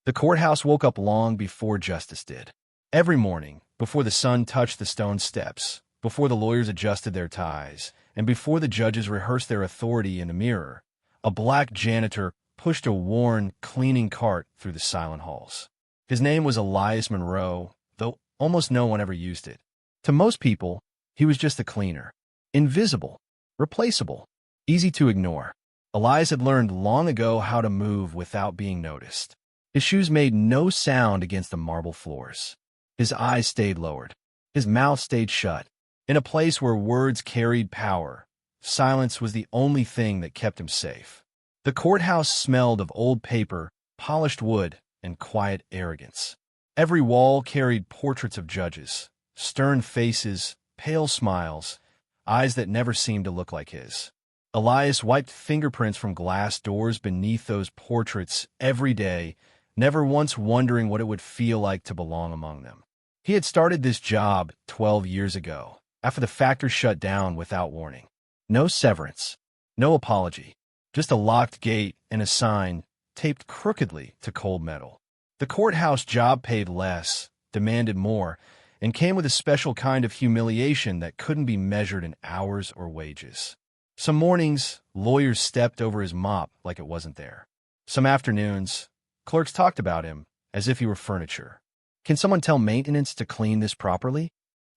The courthouse woke up long before justice did. Every morning, before the sun touched the stone steps, before the lawyers adjusted their ties, and before the judges rehearsed their authority in the mirror, a black janitor pushed a worn, cleaning cart through the silent halls. His name was Elias Monroe, though almost no one ever used it. To most people, he was just a cleaner. Invisible, replaceable, easy to ignore. Elias had learned long ago how to move without being noticed. His shoes made no sound against the marble floors. His eyes stayed lowered. His mouth stayed shut. In a place where words carried power, silence was the only thing that kept him safe. The courthouse smelled of old paper, polished wood, and quiet arrogance. Every wall carried portraits of judges, stern faces, pale smiles, eyes that never seemed to look like his. Elias wiped fingerprints from glass doors beneath those portraits every day, never once wondering what it would feel like to belong among them. He had started this job 12 years ago, after the factory shut down without warning. No severance, no apology, just a locked gate and a sign taped crookedly to cold metal. The courthouse job paid less, demanded more, and came with a special kind of humiliation that couldn't be measured in hours or wages. Some mornings, lawyers stepped over his mop like it wasn't there. Some afternoons, clerks talked about him as if he were furniture. Can someone tell maintenance to clean this properly?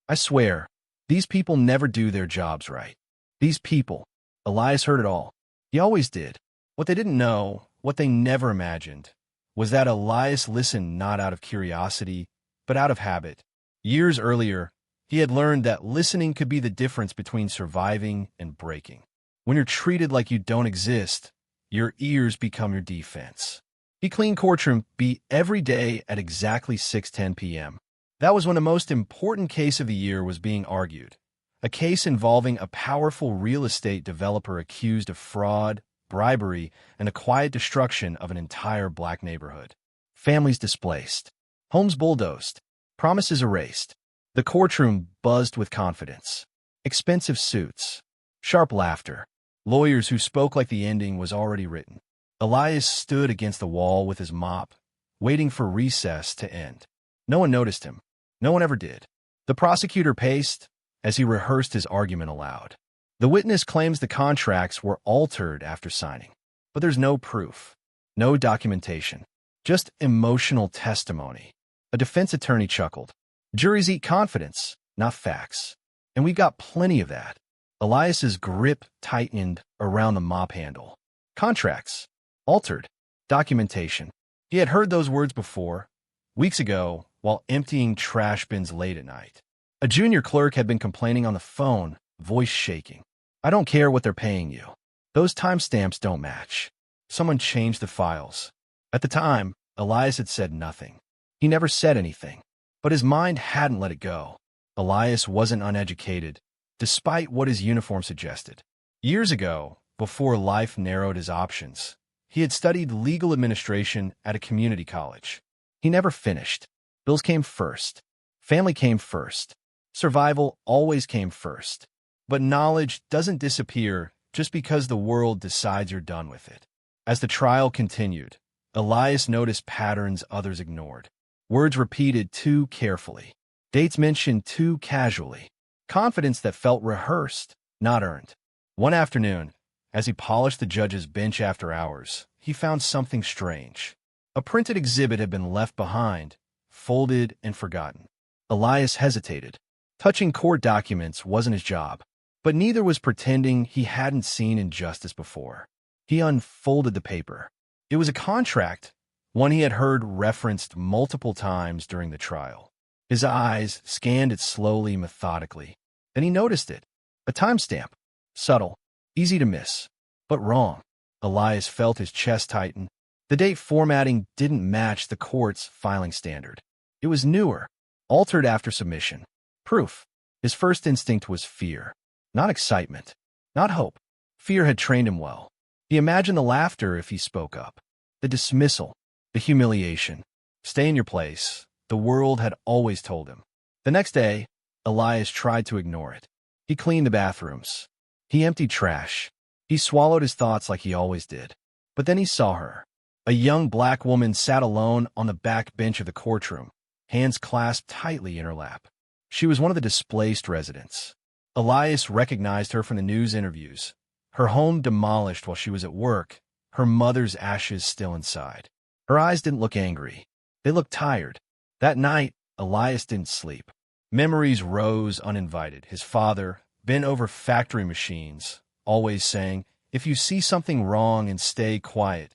I swear, these people never do their jobs right. These people. Elias heard it all. He always did. What they didn't know, what they never imagined, was that Elias listened not out of curiosity, but out of habit. Years earlier, he had learned that listening could be the difference between surviving and breaking. When you're treated like you don't exist, your ears become your defense. He cleaned Courtroom B every day at exactly 6:10 p.m. That was when the most important case of the year was being argued, a case involving a powerful real estate developer accused of fraud, bribery, and the quiet destruction of an entire black neighborhood. Families displaced, homes bulldozed, promises erased. The courtroom buzzed with confidence. Expensive suits, sharp laughter, lawyers who spoke like the ending was already written. Elias stood against the wall with his mop, waiting for recess to end. No one noticed him. No one ever did. The prosecutor paced as he rehearsed his argument aloud. The witness claims the contracts were altered after signing, but there's no proof, no documentation, just emotional testimony. A defense attorney chuckled. Juries eat confidence, not facts. And we've got plenty of that. Elias's grip tightened around the mop handle. Contracts. Altered. Documentation. He had heard those words before, weeks ago, while emptying trash bins late at night. A junior clerk had been complaining on the phone, voice shaking. I don't care what they're paying you. Those timestamps don't match. Someone changed the files. At the time, Elias had said nothing. He never said anything. But his mind hadn't let it go. Elias wasn't uneducated, despite what his uniform suggested. Years ago, before life narrowed his options, he had studied legal administration at a community college. He never finished. Bills came first. Family came first. Survival always came first. But knowledge doesn't disappear just because the world decides you're done with it. As the trial continued, Elias noticed patterns others ignored. Words repeated too carefully. Dates mentioned too casually. Confidence that felt rehearsed, not earned. One afternoon, as he polished the judge's bench after hours, he found something strange. A printed exhibit had been left behind, folded and forgotten. Elias hesitated. Touching court documents wasn't his job, but neither was pretending he hadn't seen injustice before. He unfolded the paper. It was a contract, one he had heard referenced multiple times during the trial. His eyes scanned it slowly, methodically. Then he noticed it. A timestamp. Subtle, easy to miss, but wrong. Elias felt his chest tighten. The date formatting didn't match the court's filing standard. It was newer, altered after submission. Proof. His first instinct was fear, not excitement, not hope. Fear had trained him well. He imagined the laughter if he spoke up, the dismissal, the humiliation. Stay in your place, the world had always told him. The next day, Elias tried to ignore it. He cleaned the bathrooms. He emptied trash. He swallowed his thoughts like he always did. But then he saw her. A young black woman sat alone on the back bench of the courtroom, hands clasped tightly in her lap. She was one of the displaced residents. Elias recognized her from the news interviews. Her home demolished while she was at work, her mother's ashes still inside. Her eyes didn't look angry. They looked tired. That night, Elias didn't sleep. Memories rose uninvited. His father, bent over factory machines, always saying, "If you see something wrong and stay quiet,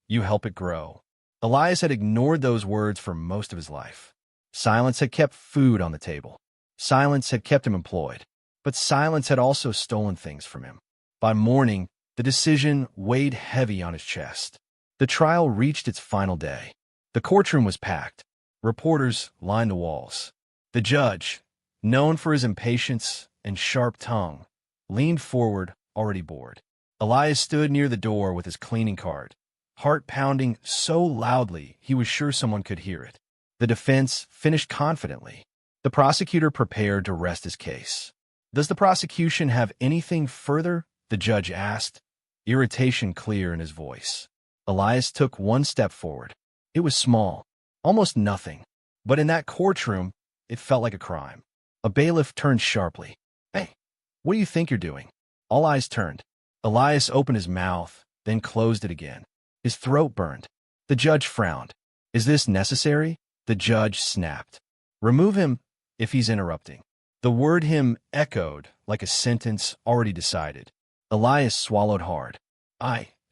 you help it grow." Elias had ignored those words for most of his life. Silence had kept food on the table. Silence had kept him employed. But silence had also stolen things from him. By morning, the decision weighed heavy on his chest. The trial reached its final day. The courtroom was packed. Reporters lined the walls. The judge, known for his impatience and sharp tongue, leaned forward, already bored. Elias stood near the door with his cleaning cart, heart pounding so loudly he was sure someone could hear it. The defense finished confidently. The prosecutor prepared to rest his case. "Does the prosecution have anything further?" the judge asked, irritation clear in his voice. Elias took one step forward. It was small, almost nothing. But in that courtroom, it felt like a crime. A bailiff turned sharply. "Hey, what do you think you're doing?" All eyes turned. Elias opened his mouth, then closed it again. His throat burned. The judge frowned. "Is this necessary?" The judge snapped. "Remove him if he's interrupting." The word "him" echoed like a sentence already decided. Elias swallowed hard.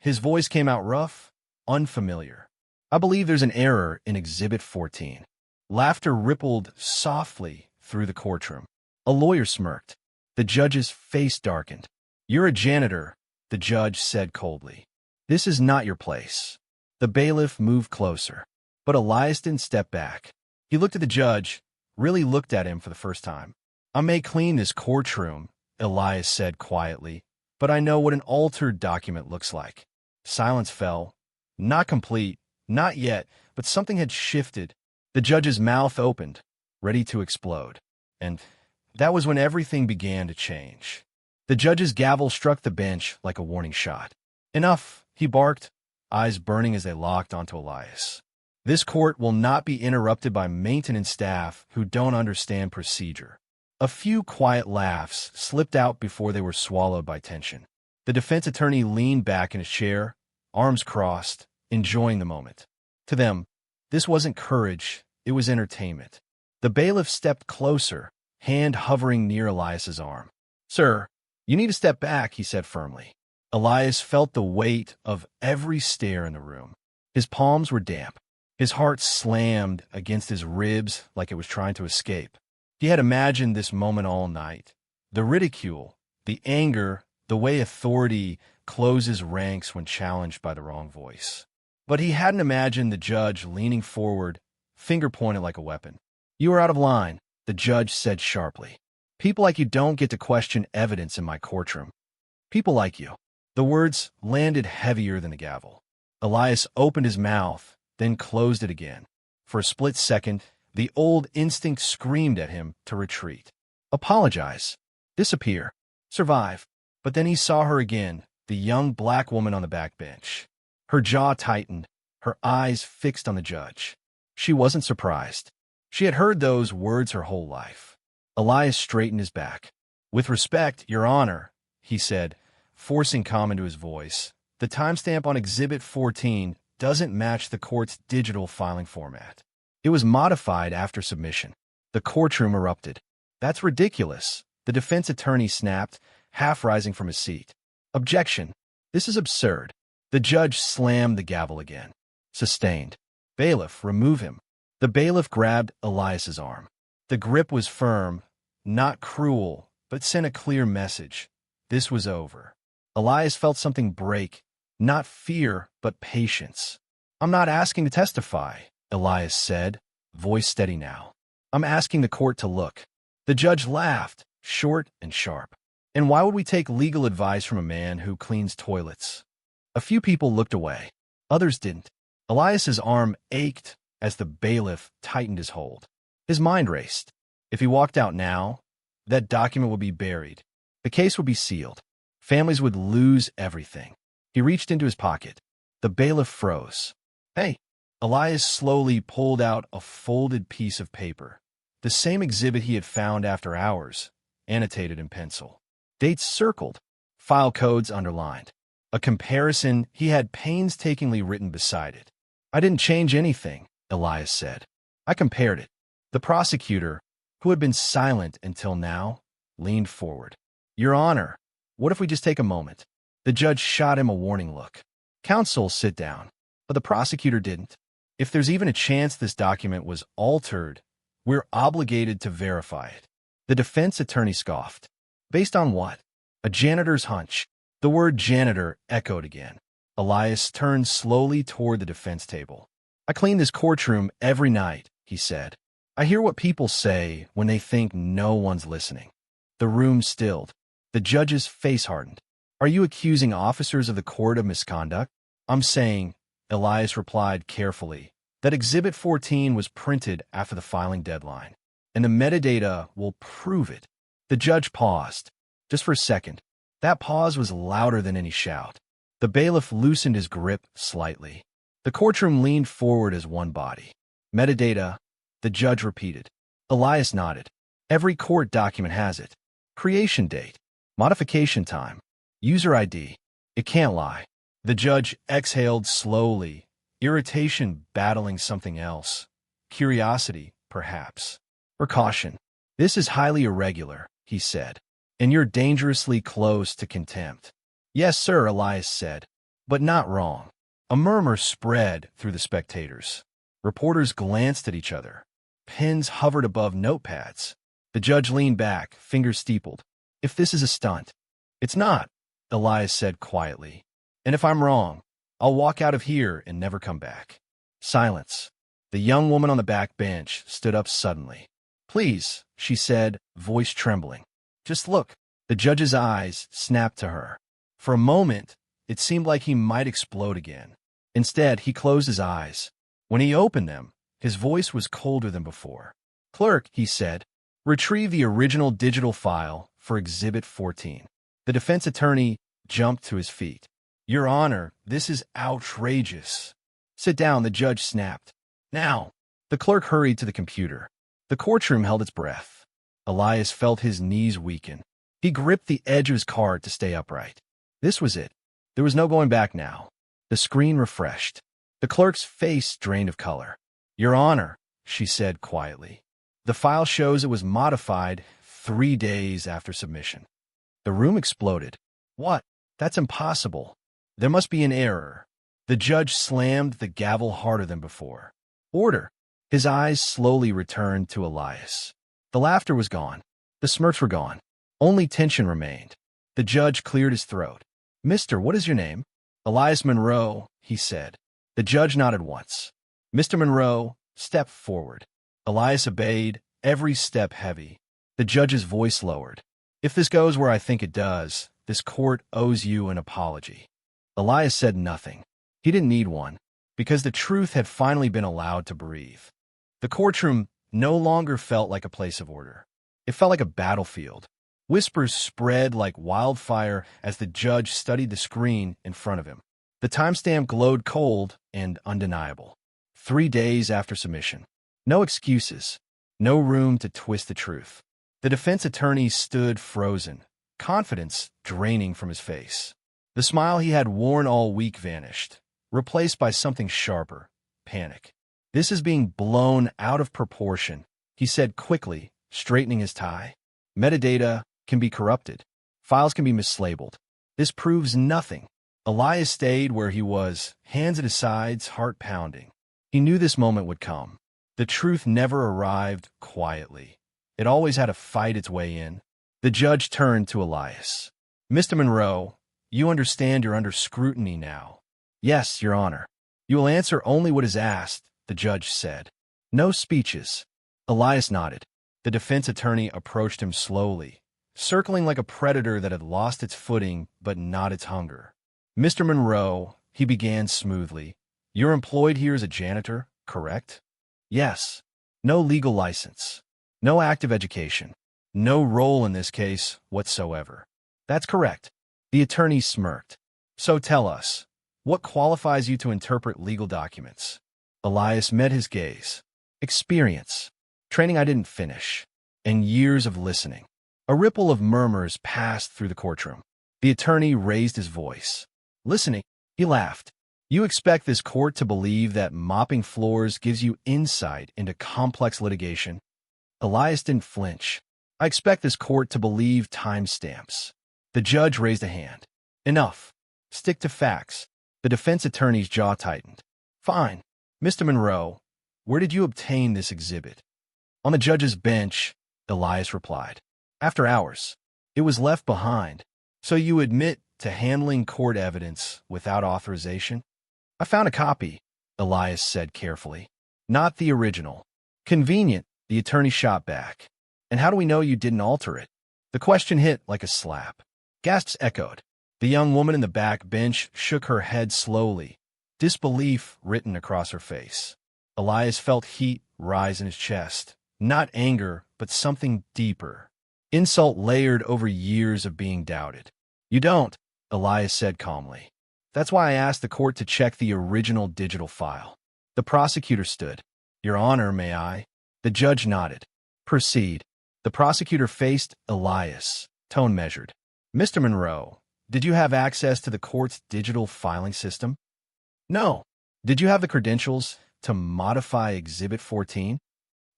His voice came out rough, unfamiliar. "I believe there's an error in Exhibit 14. Laughter rippled softly through the courtroom. A lawyer smirked. The judge's face darkened. "You're a janitor," the judge said coldly. "This is not your place." The bailiff moved closer. But Elias didn't step back. He looked at the judge, really looked at him for the first time. "I may clean this courtroom," Elias said quietly, "but I know what an altered document looks like." Silence fell. Not complete, not yet, but something had shifted. The judge's mouth opened, ready to explode. And that was when everything began to change. The judge's gavel struck the bench like a warning shot. "Enough," he barked, eyes burning as they locked onto Elias. "This court will not be interrupted by maintenance staff who don't understand procedure." A few quiet laughs slipped out before they were swallowed by tension. The defense attorney leaned back in his chair, arms crossed, enjoying the moment. To them, this wasn't courage, it was entertainment. The bailiff stepped closer, hand hovering near Elias's arm. "Sir, you need to step back," he said firmly. Elias felt the weight of every stare in the room. His palms were damp. His heart slammed against his ribs like it was trying to escape. He had imagined this moment all night. The ridicule, the anger, the way authority closes ranks when challenged by the wrong voice. But he hadn't imagined the judge leaning forward, finger pointed like a weapon. "You are out of line," the judge said sharply. "People like you don't get to question evidence in my courtroom. People like you." The words landed heavier than the gavel. Elias opened his mouth, then closed it again. For a split second, the old instinct screamed at him to retreat. Apologize. Disappear. Survive. But then he saw her again, the young black woman on the back bench. Her jaw tightened, her eyes fixed on the judge. She wasn't surprised. She had heard those words her whole life. Elias straightened his back. "With respect, Your Honor," he said, forcing calm into his voice, "the timestamp on Exhibit 14 doesn't match the court's digital filing format. It was modified after submission." The courtroom erupted. "That's ridiculous," the defense attorney snapped, half rising from his seat. "Objection. This is absurd." The judge slammed the gavel again. Sustained. "Bailiff, remove him." The bailiff grabbed Elias's arm. The grip was firm, not cruel, but sent a clear message. This was over. Elias felt something break, not fear, but patience. "I'm not asking to testify," Elias said, voice steady now. "I'm asking the court to look." The judge laughed, short and sharp. "And why would we take legal advice from a man who cleans toilets?" A few people looked away. Others didn't. Elias's arm ached as the bailiff tightened his hold. His mind raced. If he walked out now, that document would be buried. The case would be sealed. Families would lose everything. He reached into his pocket. The bailiff froze. Hey. Elias slowly pulled out a folded piece of paper. The same exhibit he had found after hours, annotated in pencil. Dates circled, file codes underlined. A comparison he had painstakingly written beside it. I didn't change anything, Elias said. I compared it. The prosecutor, who had been silent until now, leaned forward. Your Honor, what if we just take a moment? The judge shot him a warning look. Counsel, sit down. But the prosecutor didn't. If there's even a chance this document was altered, we're obligated to verify it. The defense attorney scoffed. Based on what? A janitor's hunch. The word janitor echoed again. Elias turned slowly toward the defense table. I clean this courtroom every night, he said. I hear what people say when they think no one's listening. The room stilled. The judge's face hardened. Are you accusing officers of the court of misconduct? I'm saying, Elias replied carefully, that Exhibit 14 was printed after the filing deadline, and the metadata will prove it. The judge paused. Just for a second. That pause was louder than any shout. The bailiff loosened his grip slightly. The courtroom leaned forward as one body. Metadata, the judge repeated. Elias nodded. Every court document has it. Creation date, modification time, user ID. It can't lie. The judge exhaled slowly, irritation battling something else. Curiosity, perhaps. Or caution. This is highly irregular, he said. And you're dangerously close to contempt. Yes, sir, Elias said, but not wrong. A murmur spread through the spectators. Reporters glanced at each other. Pens hovered above notepads. The judge leaned back, fingers steepled. If this is a stunt. It's not, Elias said quietly. And if I'm wrong, I'll walk out of here and never come back. Silence. The young woman on the back bench stood up suddenly. Please, she said, voice trembling. Just look. The judge's eyes snapped to her. For a moment, it seemed like he might explode again. Instead, he closed his eyes. When he opened them, his voice was colder than before. Clerk, he said, retrieve the original digital file for Exhibit 14. The defense attorney jumped to his feet. Your Honor, this is outrageous. Sit down, the judge snapped. Now. The clerk hurried to the computer. The courtroom held its breath. Elias felt his knees weaken. He gripped the edge of his card to stay upright. This was it. There was no going back now. The screen refreshed. The clerk's face drained of color. Your Honor, she said quietly. The file shows it was modified 3 days after submission. The room exploded. What? That's impossible. There must be an error. The judge slammed the gavel harder than before. Order. His eyes slowly returned to Elias. The laughter was gone. The smirks were gone. Only tension remained. The judge cleared his throat. Mister, what is your name? Elias Monroe, he said. The judge nodded once. Mr. Monroe, step forward. Elias obeyed, every step heavy. The judge's voice lowered. If this goes where I think it does, this court owes you an apology. Elias said nothing. He didn't need one, because the truth had finally been allowed to breathe. The courtroom no longer felt like a place of order. It felt like a battlefield. Whispers spread like wildfire as the judge studied the screen in front of him. The timestamp glowed cold and undeniable. 3 days after submission. No excuses. No room to twist the truth. The defense attorney stood frozen, confidence draining from his face. The smile he had worn all week vanished, replaced by something sharper, panic. This is being blown out of proportion, he said quickly, straightening his tie. Metadata can be corrupted. Files can be mislabeled. This proves nothing. Elias stayed where he was, hands at his sides, heart pounding. He knew this moment would come. The truth never arrived quietly. It always had to fight its way in. The judge turned to Elias. Mr. Monroe, you understand you're under scrutiny now. Yes, Your Honor. You will answer only what is asked, the judge said. No speeches. Elias nodded. The defense attorney approached him slowly, circling like a predator that had lost its footing but not its hunger. Mr. Monroe, he began smoothly, you're employed here as a janitor, correct? Yes. No legal license. No active education. No role in this case whatsoever. That's correct. The attorney smirked. So tell us, What qualifies you to interpret legal documents? Elias met his gaze. Experience. Training I didn't finish. And years of listening. A ripple of murmurs passed through the courtroom. The attorney raised his voice. Listening, he laughed. You expect this court to believe that mopping floors gives you insight into complex litigation? Elias didn't flinch. I expect this court to believe timestamps. The judge raised a hand. Enough. Stick to facts. The defense attorney's jaw tightened. Fine. Mr. Monroe, where did you obtain this exhibit? On the judge's bench, Elias replied. After hours. It was left behind. So you admit to handling court evidence without authorization? I found a copy, Elias said carefully. Not the original. Convenient, the attorney shot back. And how do we know you didn't alter it? The question hit like a slap. Gasps echoed. The young woman in the back bench shook her head slowly, disbelief written across her face. Elias felt heat rise in his chest. Not anger, but something deeper. Insult layered over years of being doubted. You don't, Elias said calmly. That's why I asked the court to check the original digital file. The prosecutor stood. Your Honor, may I? The judge nodded. Proceed. The prosecutor faced Elias, tone measured. Mr. Monroe, did you have access to the court's digital filing system? No. Did you have the credentials to modify Exhibit 14?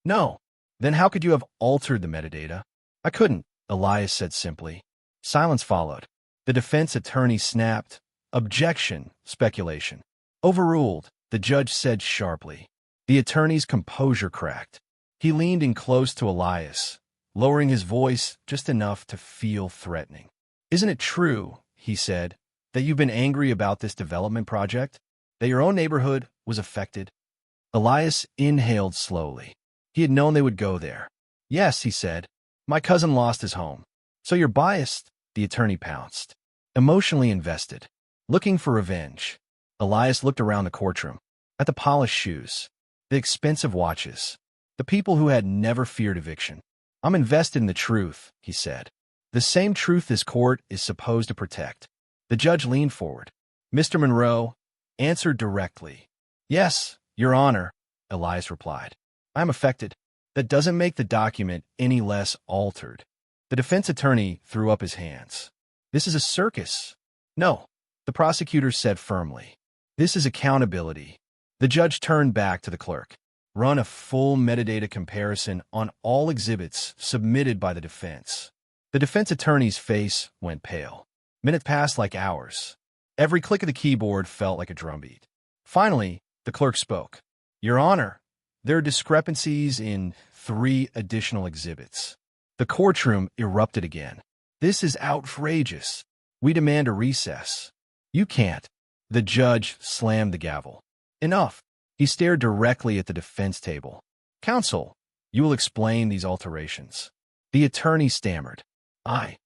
No. Then how could you have altered the metadata? I couldn't, Elias said simply. Silence followed. The defense attorney snapped. Objection, speculation. Overruled, the judge said sharply. The attorney's composure cracked. He leaned in close to Elias, lowering his voice just enough to feel threatening. Isn't it true, he said, that you've been angry about this development project? That your own neighborhood was affected? Elias inhaled slowly. He had known they would go there. Yes, he said. My cousin lost his home. So you're biased, the attorney pounced. Emotionally invested. Looking for revenge. Elias looked around the courtroom. At the polished shoes. The expensive watches. The people who had never feared eviction. I'm invested in the truth, he said. The same truth this court is supposed to protect. The judge leaned forward. Mr. Monroe, answer directly. Yes, Your Honor, Elias replied. I'm affected. That doesn't make the document any less altered. The defense attorney threw up his hands. This is a circus. No, the prosecutor said firmly. This is accountability. The judge turned back to the clerk. Run a full metadata comparison on all exhibits submitted by the defense. The defense attorney's face went pale. Minutes passed like hours. Every click of the keyboard felt like a drumbeat. Finally, the clerk spoke. Your Honor, there are discrepancies in 3 additional exhibits. The courtroom erupted again. This is outrageous. We demand a recess. You can't. The judge slammed the gavel. Enough. He stared directly at the defense table. Counsel, you will explain these alterations. The attorney stammered. I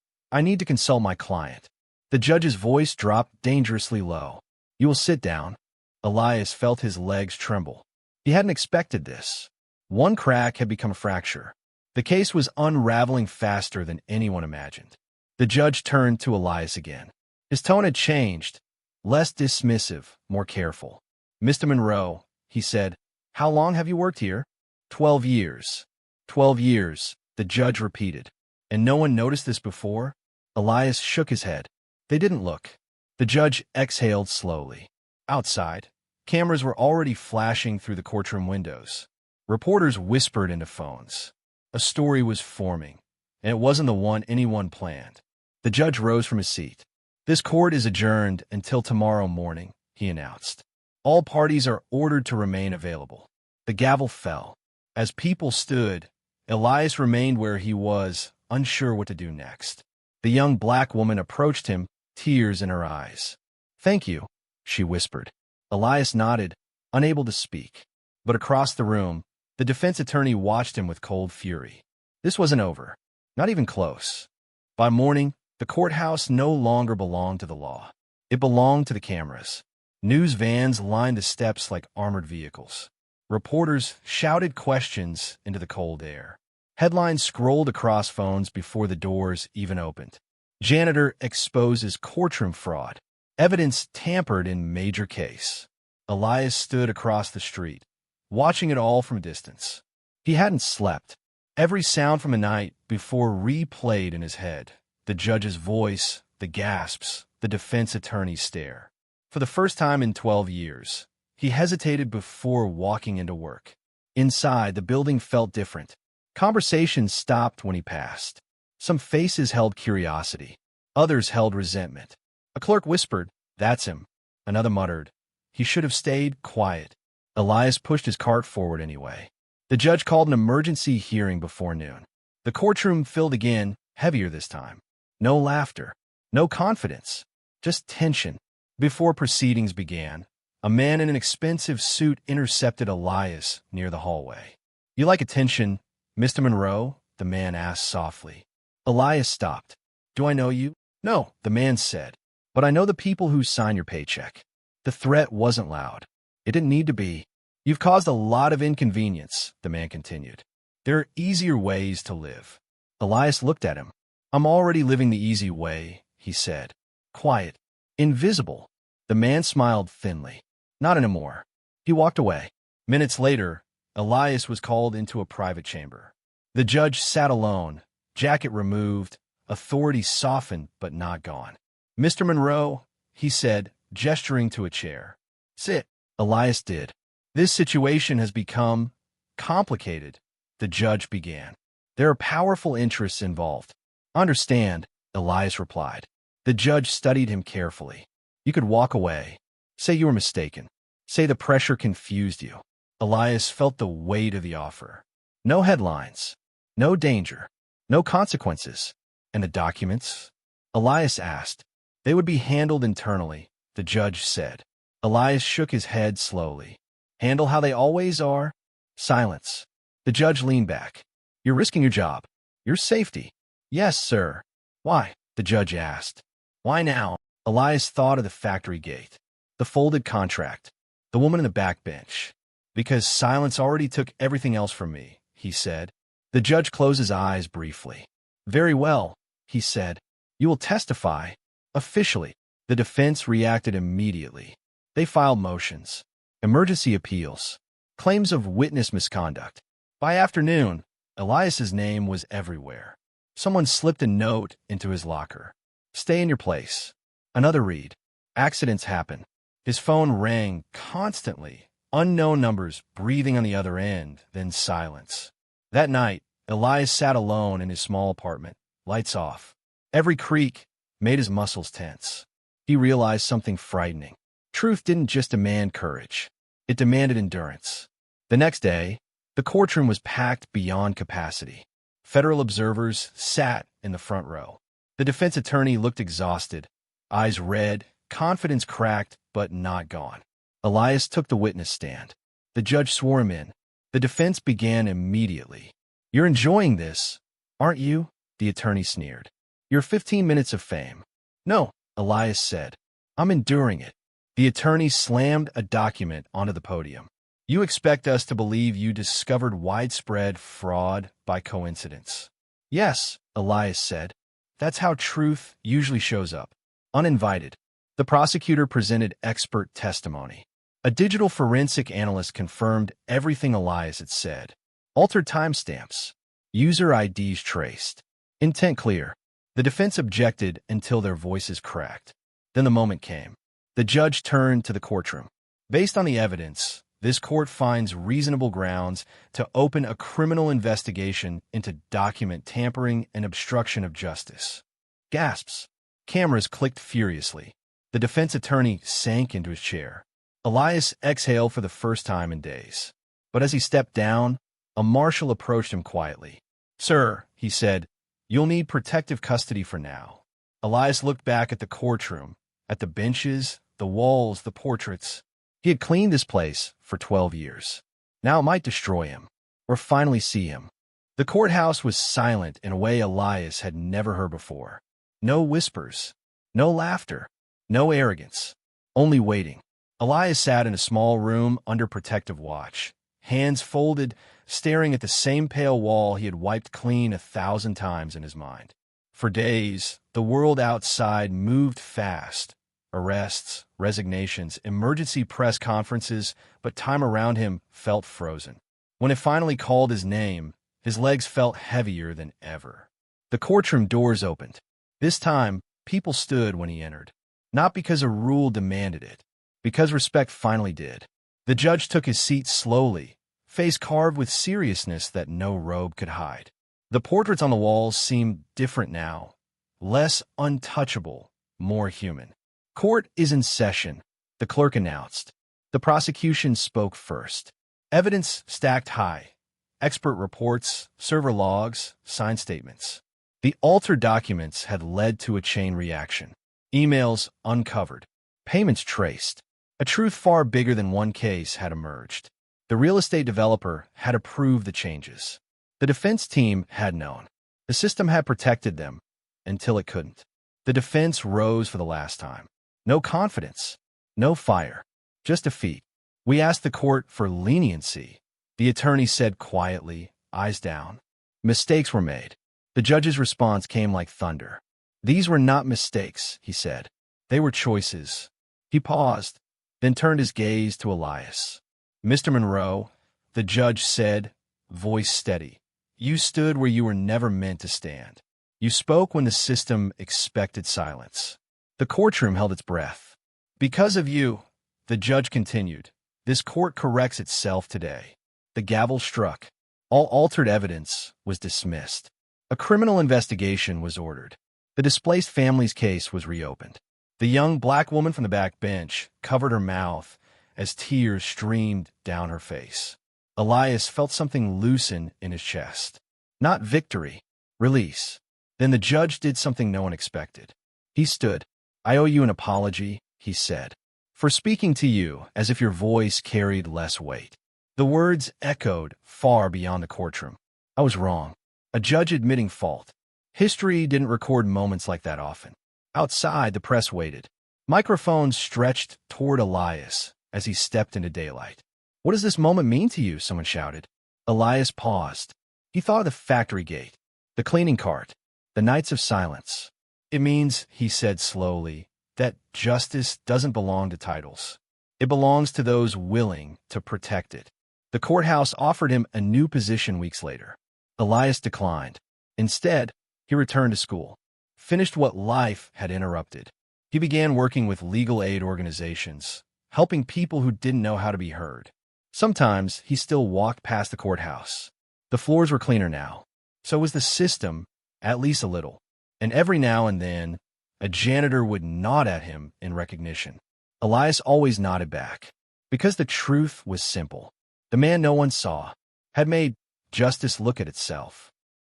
need to consult my client. The judge's voice dropped dangerously low. You will sit down. Elias felt his legs tremble. He hadn't expected this. One crack had become a fracture. The case was unraveling faster than anyone imagined. The judge turned to Elias again. His tone had changed, less dismissive, more careful. Mr. Monroe, he said, how long have you worked here? 12 years. 12 years, the judge repeated. And no one noticed this before? Elias shook his head. They didn't look. The judge exhaled slowly. Outside, cameras were already flashing through the courtroom windows. Reporters whispered into phones. A story was forming, and it wasn't the one anyone planned. The judge rose from his seat. This court is adjourned until tomorrow morning, he announced. All parties are ordered to remain available. The gavel fell. As people stood, Elias remained where he was, unsure what to do next. The young black woman approached him, tears in her eyes. Thank you, she whispered. Elias nodded, unable to speak. But across the room, the defense attorney watched him with cold fury. This wasn't over. Not even close. By morning, the courthouse no longer belonged to the law. It belonged to the cameras. News vans lined the steps like armored vehicles. Reporters shouted questions into the cold air. Headlines scrolled across phones before the doors even opened. Janitor exposes courtroom fraud. Evidence tampered in major case. Elias stood across the street, watching it all from a distance. He hadn't slept. Every sound from the night before replayed in his head. The judge's voice, the gasps, the defense attorney's stare. For the first time in 12 years, he hesitated before walking into work. Inside, the building felt different. Conversations stopped when he passed. Some faces held curiosity. Others held resentment. A clerk whispered, "That's him." Another muttered, "He should have stayed quiet." Elias pushed his cart forward anyway. The judge called an emergency hearing before noon. The courtroom filled again, heavier this time. No laughter, no confidence, just tension. Before proceedings began, a man in an expensive suit intercepted Elias near the hallway. "You like attention, Mr. Monroe?" the man asked softly. Elias stopped. "Do I know you?" "No," the man said, "but I know the people who sign your paycheck." The threat wasn't loud. It didn't need to be. "You've caused a lot of inconvenience," the man continued. "There are easier ways to live." Elias looked at him. "I'm already living the easy way," he said. Quiet. Invisible. The man smiled thinly. "Not anymore." He walked away. Minutes later, Elias was called into a private chamber. The judge sat alone, jacket removed, authority softened but not gone. "Mr. Monroe," he said, gesturing to a chair. "Sit." Elias did. "This situation has become complicated," the judge began. "There are powerful interests involved." "Understand," Elias replied. The judge studied him carefully. "You could walk away. Say you were mistaken. Say the pressure confused you." Elias felt the weight of the offer. No headlines. No danger. No consequences. "And the documents?" Elias asked. "They would be handled internally," the judge said. Elias shook his head slowly. "Handle how they always are?" Silence. The judge leaned back. "You're risking your job. Your safety." "Yes, sir." "Why?" the judge asked. "Why now?" Elias thought of the factory gate, the folded contract, the woman in the back bench. "Because silence already took everything else from me," he said. The judge closed his eyes briefly. "Very well," he said. "You will testify, officially." The defense reacted immediately. They filed motions, emergency appeals, claims of witness misconduct. By afternoon, Elias's name was everywhere. Someone slipped a note into his locker. "Stay in your place." Another read. "Accidents happen." His phone rang constantly, unknown numbers breathing on the other end, then silence. That night, Elias sat alone in his small apartment, lights off. Every creak made his muscles tense. He realized something frightening. Truth didn't just demand courage. It demanded endurance. The next day, the courtroom was packed beyond capacity. Federal observers sat in the front row. The defense attorney looked exhausted, eyes red, confidence cracked, but not gone. Elias took the witness stand. The judge swore him in. The defense began immediately. "You're enjoying this, aren't you?" the attorney sneered. "Your 15 minutes of fame." "No," Elias said. "I'm enduring it." The attorney slammed a document onto the podium. "You expect us to believe you discovered widespread fraud by coincidence?" "Yes," Elias said. "That's how truth usually shows up, uninvited." The prosecutor presented expert testimony. A digital forensic analyst confirmed everything Elias had said. Altered timestamps. User IDs traced. Intent clear. The defense objected until their voices cracked. Then the moment came. The judge turned to the courtroom. "Based on the evidence, this court finds reasonable grounds to open a criminal investigation into document tampering and obstruction of justice." Gasps. Cameras clicked furiously. The defense attorney sank into his chair. Elias exhaled for the first time in days. But as he stepped down, a marshal approached him quietly. "Sir," he said, "you'll need protective custody for now." Elias looked back at the courtroom, at the benches, the walls, the portraits. He had cleaned this place for 12 years. Now it might destroy him, or finally see him. The courthouse was silent in a way Elias had never heard before. No whispers, no laughter, no arrogance, only waiting. Elias sat in a small room under protective watch, hands folded, staring at the same pale wall he had wiped clean 1,000 times in his mind. For days, the world outside moved fast, arrests, resignations, emergency press conferences, but time around him felt frozen. When it finally called his name, his legs felt heavier than ever. The courtroom doors opened. This time, people stood when he entered. Not because a rule demanded it, because respect finally did. The judge took his seat slowly, face carved with seriousness that no robe could hide. The portraits on the walls seemed different now, less untouchable, more human. "Court is in session," the clerk announced. The prosecution spoke first. Evidence stacked high. Expert reports, server logs, signed statements. The altered documents had led to a chain reaction. Emails uncovered. Payments traced. A truth far bigger than one case had emerged. The real estate developer had approved the changes. The defense team had known. The system had protected them until it couldn't. The defense rose for the last time. No confidence. No fire. Just defeat. "We asked the court for leniency," the attorney said quietly, eyes down. "Mistakes were made." The judge's response came like thunder. "These were not mistakes," he said. "They were choices." He paused, then turned his gaze to Elias. "Mr. Monroe," the judge said, voice steady, "you stood where you were never meant to stand. You spoke when the system expected silence." The courtroom held its breath. "Because of you," the judge continued, "this court corrects itself today." The gavel struck. All altered evidence was dismissed. A criminal investigation was ordered. The displaced family's case was reopened. The young black woman from the back bench covered her mouth as tears streamed down her face. Elias felt something loosen in his chest. Not victory, release. Then the judge did something no one expected. He stood. "I owe you an apology," he said, "for speaking to you as if your voice carried less weight." The words echoed far beyond the courtroom. "I was wrong." A judge admitting fault. History didn't record moments like that often. Outside, the press waited. Microphones stretched toward Elias as he stepped into daylight. "What does this moment mean to you?" someone shouted. Elias paused. He thought of the factory gate, the cleaning cart, the nights of silence. "It means," he said slowly, "that justice doesn't belong to titles. It belongs to those willing to protect it." The courthouse offered him a new position weeks later. Elias declined. Instead, he returned to school, finished what life had interrupted. He began working with legal aid organizations, helping people who didn't know how to be heard. Sometimes he still walked past the courthouse. The floors were cleaner now. So was the system, at least a little. And every now and then, a janitor would nod at him in recognition. Elias always nodded back, because the truth was simple. The man no one saw had made justice look at itself.